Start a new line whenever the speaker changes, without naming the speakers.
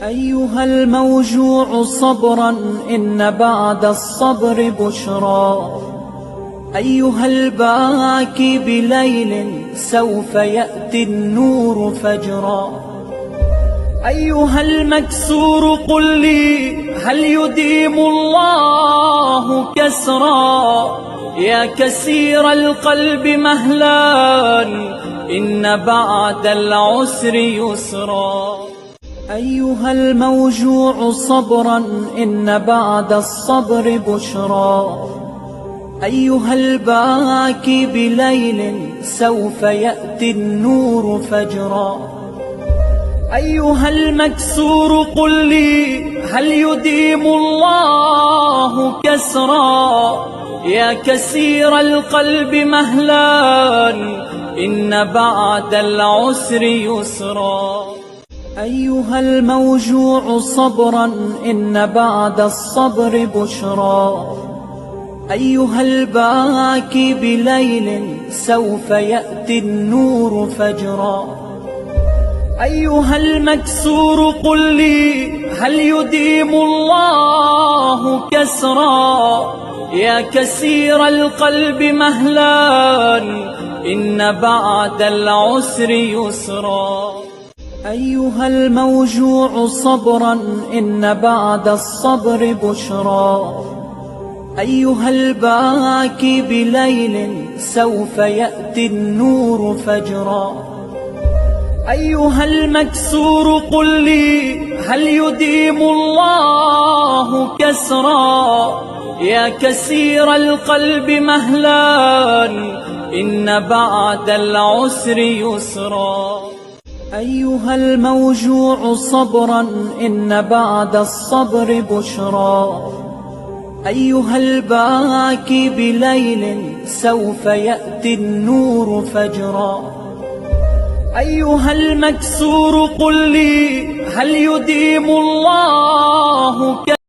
أيها الموجوع صبرا إن بعد الصبر بشرى. أيها الباكي بليل سوف يأتي النور فجرا. أيها المكسور قل لي هل يديم الله كسرا. يا كسير القلب مهلا إن بعد العسر يسرا. أيها الموجوع صبرا إن بعد الصبر بشرى. أيها الباكي بليل سوف يأتي النور فجرا. أيها المكسور قل لي هل يديم الله كسرا. يا كسير القلب مهلا إن بعد العسر يسرا. أيها الموجوع صبرا إن بعد الصبر بشرى. أيها الباكي بليل سوف يأتي النور فجرا. أيها المكسور قل لي هل يديم الله كسرا. يا كسير القلب مهلا إن بعد العسر يسرا. أيها الموجوع صبرا إن بعد الصبر بشرى. أيها الباكي بليل سوف يأتي النور فجرا. أيها المكسور قل لي هل يديم الله كسرا. يا كسير القلب مهلا إن بعد العسر يسرا. أيها الموجوع صبرا إن بعد الصبر بشرى. أيها الباكي بليل سوف يأتي النور فجرا. أيها المكسور قل لي هل يديم الله